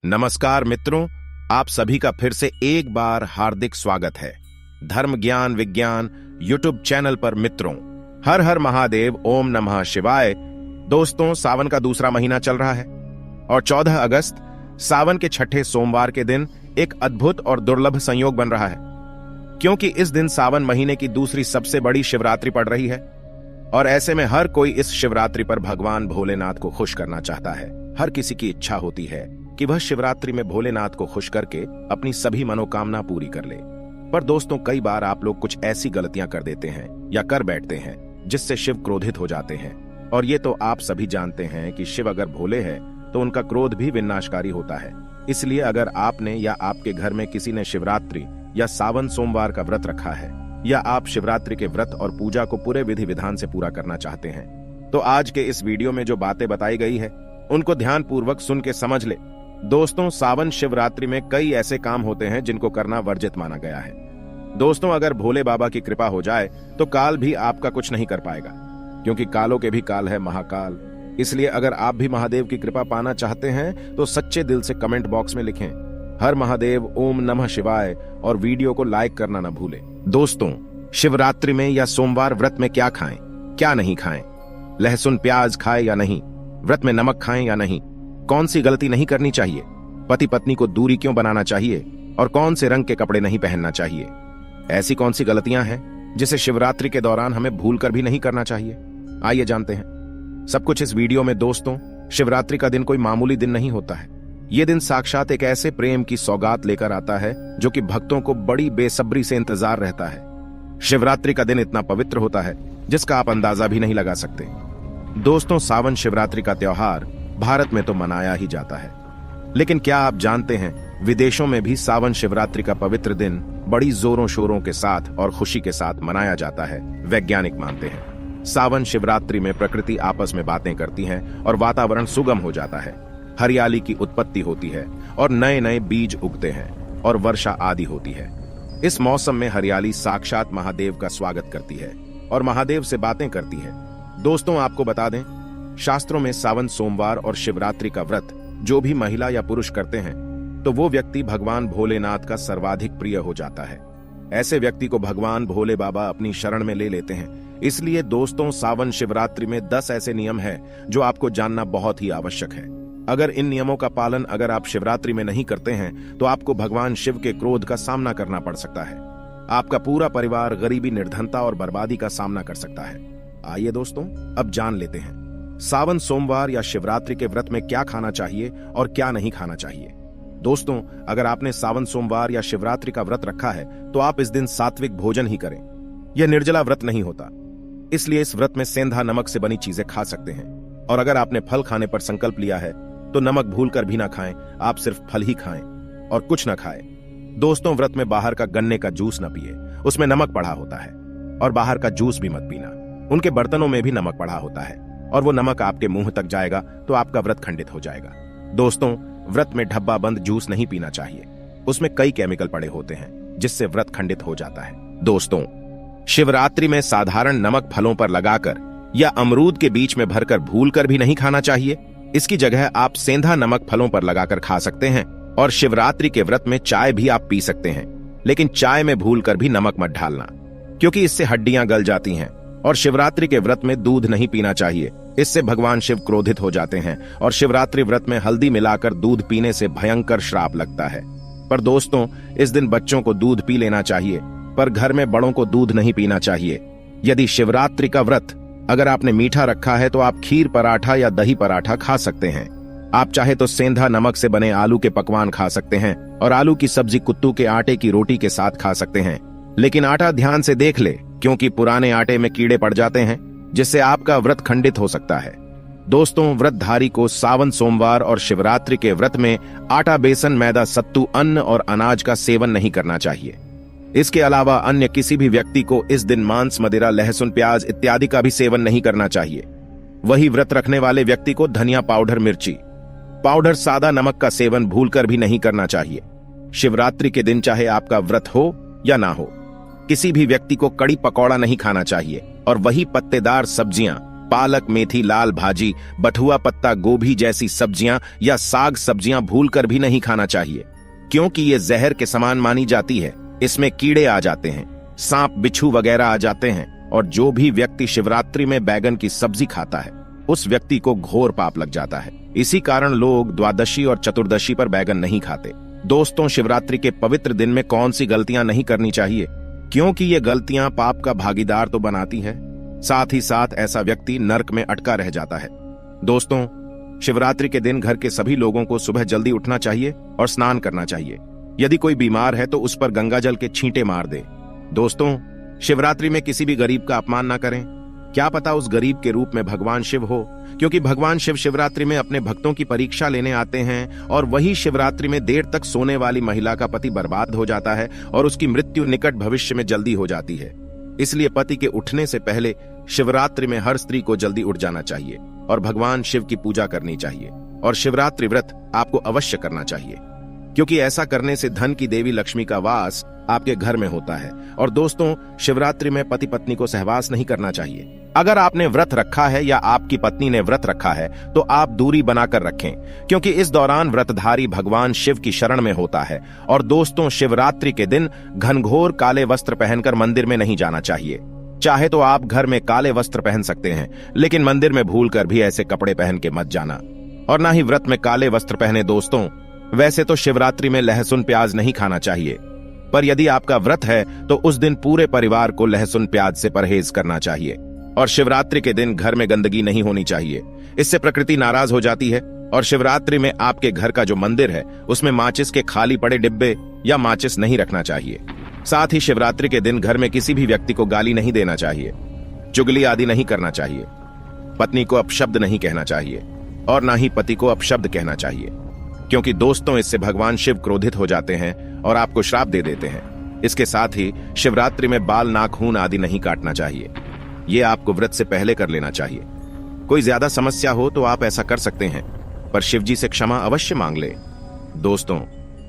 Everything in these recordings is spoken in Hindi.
नमस्कार मित्रों, आप सभी का फिर से एक बार हार्दिक स्वागत है धर्म ज्ञान विज्ञान यूट्यूब चैनल पर। मित्रों, हर हर महादेव, ओम नमः शिवाय। दोस्तों, सावन का दूसरा महीना चल रहा है और 14 अगस्त सावन के छठे सोमवार के दिन एक अद्भुत और दुर्लभ संयोग बन रहा है, क्योंकि इस दिन सावन महीने की दूसरी सबसे बड़ी शिवरात्रि पड़ रही है। और ऐसे में हर कोई इस शिवरात्रि पर भगवान भोलेनाथ को खुश करना चाहता है। हर किसी की इच्छा होती है कि वह शिवरात्रि में भोलेनाथ को खुश करके अपनी सभी मनोकामना पूरी कर ले। पर दोस्तों, कई बार आप लोग कुछ ऐसी गलतियां कर देते हैं या कर बैठते हैं जिससे शिव क्रोधित हो जाते हैं। और ये तो आप सभी जानते हैं कि शिव अगर भोले हैं तो उनका क्रोध भी विनाशकारी होता है। इसलिए अगर आपने या आपके घर में किसी ने शिवरात्रि या सावन सोमवार का व्रत रखा है, या आप शिवरात्रि के व्रत और पूजा को पूरे विधि विधान से पूरा करना चाहते हैं, तो आज के इस वीडियो में जो बातें बताई गई है उनको ध्यान पूर्वक सुन के समझ ले। दोस्तों, सावन शिवरात्रि में कई ऐसे काम होते हैं जिनको करना वर्जित माना गया है। दोस्तों, अगर भोले बाबा की कृपा हो जाए तो काल भी आपका कुछ नहीं कर पाएगा, क्योंकि कालों के भी काल है महाकाल। इसलिए अगर आप भी महादेव की कृपा पाना चाहते हैं तो सच्चे दिल से कमेंट बॉक्स में लिखें हर महादेव, ओम नमः शिवाय, और वीडियो को लाइक करना न भूलें। दोस्तों, शिवरात्रि में या सोमवार व्रत में क्या खाएं, क्या नहीं खाएं, लहसुन प्याज खाएं या नहीं, व्रत में नमक खाएं या नहीं, कौन सी गलती नहीं करनी चाहिए, पति पत्नी को दूरी क्यों बनाना चाहिए, और कौन से रंग के कपड़े नहीं पहनना चाहिए। ऐसी कौन सी गलतियां हैं जिसे शिवरात्रि के दौरान हमें भूलकर भी नहीं करना चाहिए, आइए जानते हैं सब कुछ इस वीडियो में। दोस्तों, शिवरात्रि का दिन कोई मामूली दिन नहीं होता है। ये दिन साक्षात एक ऐसे प्रेम की सौगात लेकर आता है जो कि भक्तों को बड़ी बेसब्री से इंतजार रहता है। शिवरात्रि का दिन इतना पवित्र होता है जिसका आप अंदाजा भी नहीं लगा सकते। दोस्तों, सावन शिवरात्रि का त्योहार भारत में तो मनाया ही जाता है, लेकिन क्या आप जानते हैं विदेशों में भी सावन शिवरात्रि का पवित्र दिन बड़ी जोरों शोरों के साथ और खुशी के साथ मनाया जाता है। वैज्ञानिक मानते हैं सावन शिवरात्रि में प्रकृति आपस में बातें करती है और वातावरण सुगम हो जाता है। हरियाली की उत्पत्ति होती है और नए नए बीज उगते हैं और वर्षा आदि होती है। इस मौसम में हरियाली साक्षात महादेव का स्वागत करती है और महादेव से बातें करती है। दोस्तों, आपको बता दें, शास्त्रों में सावन सोमवार और शिवरात्रि का व्रत जो भी महिला या पुरुष करते हैं तो वो व्यक्ति भगवान भोलेनाथ का सर्वाधिक प्रिय हो जाता है। ऐसे व्यक्ति को भगवान भोले बाबा अपनी शरण में ले लेते हैं। इसलिए दोस्तों, सावन शिवरात्रि में 10 ऐसे नियम हैं जो आपको जानना बहुत ही आवश्यक है। अगर इन नियमों का पालन अगर आप शिवरात्रि में नहीं करते हैं तो आपको भगवान शिव के क्रोध का सामना करना पड़ सकता है। आपका पूरा परिवार गरीबी, निर्धनता और बर्बादी का सामना कर सकता है। आइए दोस्तों, अब जान लेते हैं सावन सोमवार या शिवरात्रि के व्रत में क्या खाना चाहिए और क्या नहीं खाना चाहिए। दोस्तों, अगर आपने सावन सोमवार या शिवरात्रि का व्रत रखा है तो आप इस दिन सात्विक भोजन ही करें। यह निर्जला व्रत नहीं होता, इसलिए इस व्रत में सेंधा नमक से बनी चीजें खा सकते हैं। और अगर आपने फल खाने पर संकल्प लिया है तो नमक भूलकर भी ना खाएं, आप सिर्फ फल ही खाएं और कुछ ना खाएं। दोस्तों, व्रत में बाहर का गन्ने का जूस न पिए, उसमें नमक पड़ा होता है। और बाहर का जूस भी मत पीना, उनके बर्तनों में भी नमक पड़ा होता है और वो नमक आपके मुंह तक जाएगा तो आपका व्रत खंडित हो जाएगा। दोस्तों, व्रत में डब्बा बंद जूस नहीं पीना चाहिए, उसमें कई केमिकल पड़े होते हैं जिससे व्रत खंडित हो जाता है। दोस्तों, शिवरात्रि में साधारण नमक फलों पर लगाकर या अमरूद के बीच में भरकर भूलकर भी नहीं खाना चाहिए। इसकी जगह आप सेंधा नमक फलों पर लगाकर खा सकते हैं। और शिवरात्रि के व्रत में चाय भी आप पी सकते हैं, लेकिन चाय में भूलकर भी नमक मत डालना, क्योंकि इससे हड्डियां गल जाती हैं। और शिवरात्रि के व्रत में दूध नहीं पीना चाहिए, इससे भगवान शिव क्रोधित हो जाते हैं। और शिवरात्रि व्रत में हल्दी मिलाकर दूध पीने से भयंकर श्राप लगता है। पर दोस्तों, इस दिन बच्चों को दूध पी लेना चाहिए, पर घर में बड़ों को दूध नहीं पीना चाहिए। यदि शिवरात्रि का व्रत अगर आपने मीठा रखा है तो आप खीर पराठा या दही पराठा खा सकते हैं। आप चाहे तो सेंधा नमक से बने आलू के पकवान खा सकते हैं और आलू की सब्जी कुत्तू के आटे की रोटी के साथ खा सकते हैं। लेकिन आटा ध्यान से देख ले, क्योंकि पुराने आटे में कीड़े पड़ जाते हैं जिससे आपका व्रत खंडित हो सकता है। दोस्तों, व्रतधारी को सावन सोमवार और शिवरात्रि के व्रत में आटा, बेसन, मैदा, सत्तू, अन्न और अनाज का सेवन नहीं करना चाहिए। इसके अलावा अन्य किसी भी व्यक्ति को इस दिन मांस, मदिरा, लहसुन, प्याज इत्यादि का भी सेवन नहीं करना चाहिए। वही व्रत रखने वाले व्यक्ति को धनिया पाउडर, मिर्ची पाउडर, सादा नमक का सेवन भूलकर भी नहीं करना चाहिए। शिवरात्रि के दिन चाहे आपका व्रत हो या ना हो, किसी भी व्यक्ति को कड़ी पकौड़ा नहीं खाना चाहिए। और वही पत्तेदार सब्जियां पालक, मेथी, लाल भाजी, बथुआ पत्ता, गोभी जैसी सब्जियां या साग सब्जियां भूलकर भी नहीं खाना चाहिए, क्योंकि ये जहर के समान मानी जाती है। इसमें कीड़े आ जाते हैं, सांप बिच्छू वगैरह आ जाते हैं, और जो भी व्यक्ति शिवरात्रि में बैगन की सब्जी खाता है उस व्यक्ति को घोर पाप लग जाता है। इसी कारण लोग द्वादशी और चतुर्दशी पर बैगन नहीं खाते। दोस्तों, शिवरात्रि के पवित्र दिन में कौन सी गलतियां नहीं करनी चाहिए, क्योंकि ये गलतियां पाप का भागीदार तो बनाती है, साथ ही साथ ऐसा व्यक्ति नरक में अटका रह जाता है। दोस्तों, शिवरात्रि के दिन घर के सभी लोगों को सुबह जल्दी उठना चाहिए और स्नान करना चाहिए। यदि कोई बीमार है तो उस पर गंगा जल के छींटे मार दे। दोस्तों, शिवरात्रि में किसी भी गरीब का अपमान ना करें। क्या पता उस गरीब के रूप में भगवान शिव हो, क्योंकि भगवान शिव शिवरात्रि में अपने भक्तों की परीक्षा लेने आते हैं, और वही शिवरात्रि में देर तक सोने वाली महिला का पति बर्बाद हो जाता है और उसकी मृत्यु निकट भविष्य में जल्दी हो जाती है। इसलिए पति के उठने से पहले शिवरात्रि में हर स्त्री को जल्दी उठ जाना चाहिए और भगवान शिव की पूजा करनी चाहिए, और शिवरात्रि व्रत आपको अवश्य करना चाहिए, क्योंकि ऐसा करने से धन की देवी लक्ष्मी का वास आपके घर में होता है। और दोस्तों, शिवरात्रि में पति पत्नी को सहवास नहीं करना चाहिए। अगर आपने व्रत रखा है या आपकी पत्नी ने व्रत रखा है तो आप दूरी बनाकर रखें, क्योंकि इस दौरान व्रतधारी भगवान शिव की शरण में होता है। और दोस्तों, शिवरात्रि के दिन घनघोर काले वस्त्र पहनकर मंदिर में नहीं जाना चाहिए। चाहे तो आप घर में काले वस्त्र पहन सकते हैं, लेकिन मंदिर में भूलकर भी ऐसे कपड़े पहन के मत जाना, और ना ही व्रत में काले वस्त्र पहने। दोस्तों, वैसे तो शिवरात्रि में लहसुन प्याज नहीं खाना चाहिए, पर यदि आपका व्रत है तो उस दिन पूरे परिवार को लहसुन प्याज से परहेज करना चाहिए। और शिवरात्रि के दिन घर में गंदगी नहीं होनी चाहिए, इससे प्रकृति नाराज हो जाती है। और शिवरात्रि में आपके घर का जो मंदिर है उसमें माचिस के खाली पड़े डिब्बे या माचिस नहीं रखना चाहिए। साथ ही शिवरात्रि के दिन घर में किसी भी व्यक्ति को गाली नहीं देना चाहिए, चुगली आदि नहीं करना चाहिए, पत्नी को अपशब्द नहीं कहना चाहिए, और ना ही पति को अपशब्द कहना चाहिए, क्योंकि दोस्तों, इससे भगवान शिव क्रोधित हो जाते हैं और आपको श्राप दे देते हैं। इसके साथ ही शिवरात्रि में बाल, नाखून आदि नहीं काटना चाहिए। ये आपको व्रत से पहले कर लेना चाहिए। कोई ज्यादा समस्या हो तो आप ऐसा कर सकते हैं, पर शिवजी से क्षमा अवश्य मांग ले। दोस्तों,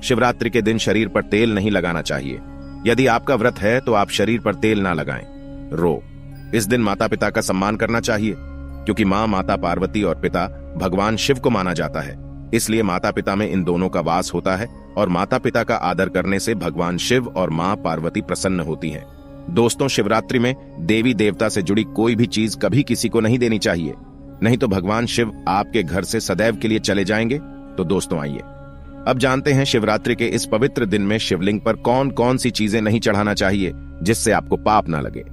शिवरात्रि के दिन शरीर पर तेल नहीं लगाना चाहिए। यदि आपका व्रत है तो आप शरीर पर तेल ना लगाएं। इस दिन माता पिता का सम्मान करना चाहिए, क्योंकि माँ माता पार्वती और पिता भगवान शिव को माना जाता है। इसलिए माता पिता में इन दोनों का वास होता है, और माता पिता का आदर करने से भगवान शिव और माँ पार्वती प्रसन्न होती हैं। दोस्तों, शिवरात्रि में देवी देवता से जुड़ी कोई भी चीज कभी किसी को नहीं देनी चाहिए, नहीं तो भगवान शिव आपके घर से सदैव के लिए चले जाएंगे। तो दोस्तों, आइए अब जानते हैं शिवरात्रि के इस पवित्र दिन में शिवलिंग पर कौन कौन सी चीजें नहीं चढ़ाना चाहिए जिससे आपको पाप ना लगे।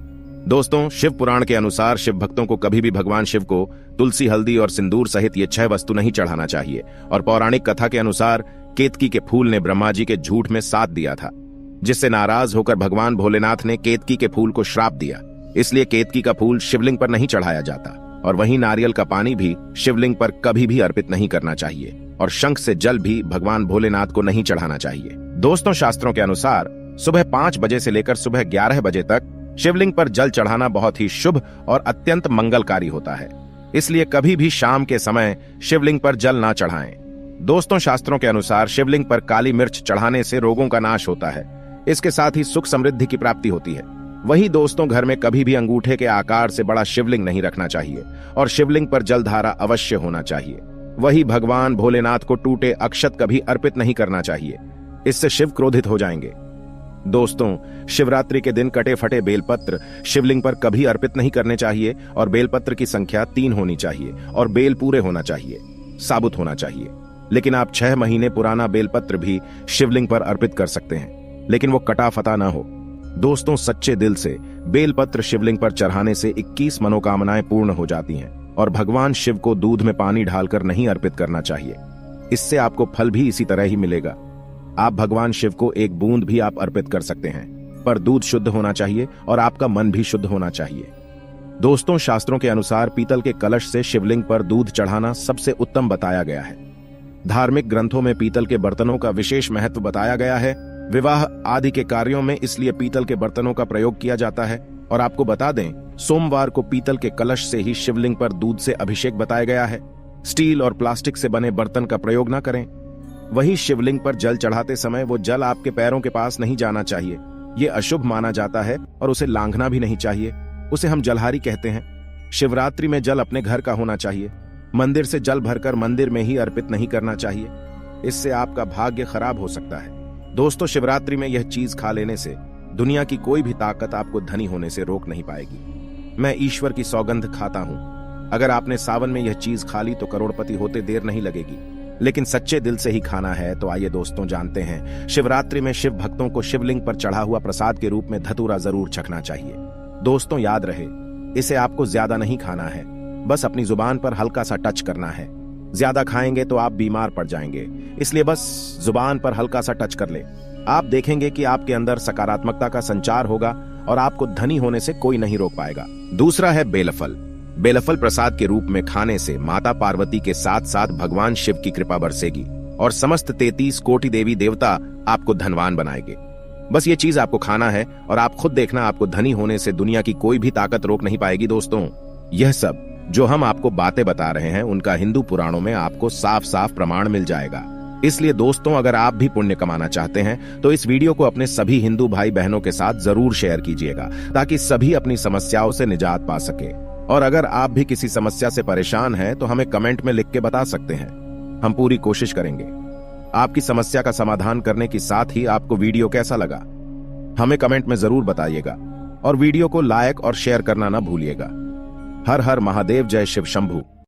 दोस्तों, शिव पुराण के अनुसार शिव भक्तों को कभी भी भगवान शिव को तुलसी, हल्दी और सिंदूर सहित ये 6 वस्तु नहीं चढ़ाना चाहिए। और पौराणिक कथा के अनुसार केतकी के फूल ने ब्रह्मा जी के झूठ में साथ दिया था, जिससे नाराज होकर भगवान भोलेनाथ ने केतकी के फूल को श्राप दिया। इसलिए केतकी का फूल शिवलिंग पर नहीं चढ़ाया जाता, और वहीं नारियल का पानी भी शिवलिंग पर कभी भी अर्पित नहीं करना चाहिए, और शंख से जल भी भगवान भोलेनाथ को नहीं चढ़ाना चाहिए। दोस्तों, शास्त्रों के अनुसार सुबह 5 बजे से लेकर सुबह 11 बजे तक शिवलिंग पर जल चढ़ाना बहुत ही शुभ और अत्यंत मंगलकारी होता है। इसलिए कभी भी शाम के समय शिवलिंग पर जल ना चढ़ाएं। दोस्तों, शास्त्रों के अनुसार शिवलिंग पर काली मिर्च चढ़ाने से रोगों का नाश होता है। इसके साथ ही सुख समृद्धि की प्राप्ति होती है। वही दोस्तों, घर में कभी भी अंगूठे के आकार से बड़ा शिवलिंग नहीं रखना चाहिए, और शिवलिंग पर जलधारा अवश्य होना चाहिए। वही भगवान भोलेनाथ को टूटे अक्षत कभी अर्पित नहीं करना चाहिए, इससे शिव क्रोधित हो जाएंगे। दोस्तों, शिवरात्रि के दिन कटे फटे बेलपत्र शिवलिंग पर कभी अर्पित नहीं करने चाहिए, और बेलपत्र की संख्या 3 होनी चाहिए, और बेल पूरे होना चाहिए, साबुत होना चाहिए। लेकिन आप 6 महीने पुराना बेलपत्र भी शिवलिंग पर अर्पित कर सकते हैं, लेकिन वो कटा फटा ना हो। दोस्तों, सच्चे दिल से बेलपत्र शिवलिंग पर चढ़ाने से 21 मनोकामनाएं पूर्ण हो जाती हैं, और भगवान शिव को दूध में पानी डालकर नहीं अर्पित करना चाहिए। इससे आपको फल भी इसी तरह ही मिलेगा। आप भगवान शिव को एक बूंद भी आप अर्पित कर सकते हैं, पर दूध शुद्ध होना चाहिए और आपका मन भी शुद्ध होना चाहिए। दोस्तों, शास्त्रों के अनुसार पीतल के कलश से शिवलिंग पर दूध चढ़ाना सबसे उत्तम बताया गया है। धार्मिक ग्रंथों में पीतल के बर्तनों का विशेष महत्व बताया गया है। विवाह आदि के कार्यों में इसलिए पीतल के बर्तनों का प्रयोग किया जाता है। और आपको बता दें, सोमवार को पीतल के कलश से ही शिवलिंग पर दूध से अभिषेक बताया गया है। स्टील और प्लास्टिक से बने बर्तन का प्रयोग न करें। वही शिवलिंग पर जल चढ़ाते समय वो जल आपके पैरों के पास नहीं जाना चाहिए। ये अशुभ माना जाता है और उसे लांघना भी नहीं चाहिए। उसे हम जलहारी कहते हैं। शिवरात्रि में जल अपने घर का होना चाहिए। मंदिर से जल भरकर मंदिर में ही अर्पित नहीं करना चाहिए, इससे आपका भाग्य खराब हो सकता है। दोस्तों, शिवरात्रि में यह चीज खा लेने से दुनिया की कोई भी ताकत आपको धनी होने से रोक नहीं पाएगी। मैं ईश्वर की सौगंध खाता हूं, अगर आपने सावन में यह चीज खा ली तो करोड़पति होते देर नहीं लगेगी, लेकिन सच्चे दिल से ही खाना है। तो आइए दोस्तों जानते हैं, शिवरात्रि में शिव भक्तों को शिवलिंग पर चढ़ा हुआ प्रसाद के रूप में धतूरा जरूर चखना चाहिए। दोस्तों याद रहे, इसे आपको ज्यादा नहीं खाना है, बस अपनी जुबान पर हल्का सा टच करना है। ज्यादा खाएंगे तो आप बीमार पड़ जाएंगे, इसलिए बस जुबान पर हल्का सा टच कर ले। आप देखेंगे कि आपके अंदर सकारात्मकता का संचार होगा और आपको धनी होने से कोई नहीं रोक पाएगा। दूसरा है बेलफल। बेलफल प्रसाद के रूप में खाने से माता पार्वती के साथ साथ भगवान शिव की कृपा बरसेगी और समस्त 33 कोटि देवी देवता आपको धनवान बनाएंगे। बस ये चीज आपको खाना है और आप खुद देखना, आपको धनी होने से दुनिया की कोई भी ताकत रोक नहीं पाएगी। दोस्तों, यह सब जो हम आपको बातें बता रहे हैं उनका हिंदू पुराणों में आपको साफ साफ प्रमाण मिल जाएगा। इसलिए दोस्तों, अगर आप भी पुण्य कमाना चाहते हैं तो इस वीडियो को अपने सभी हिंदू भाई बहनों के साथ जरूर शेयर कीजिएगा, ताकि सभी अपनी समस्याओं से निजात पा सके। और अगर आप भी किसी समस्या से परेशान हैं तो हमें कमेंट में लिख के बता सकते हैं, हम पूरी कोशिश करेंगे आपकी समस्या का समाधान करने के साथ ही आपको वीडियो कैसा लगा हमें कमेंट में जरूर बताइएगा और वीडियो को लाइक और शेयर करना ना भूलिएगा। हर हर महादेव, जय शिव शंभू।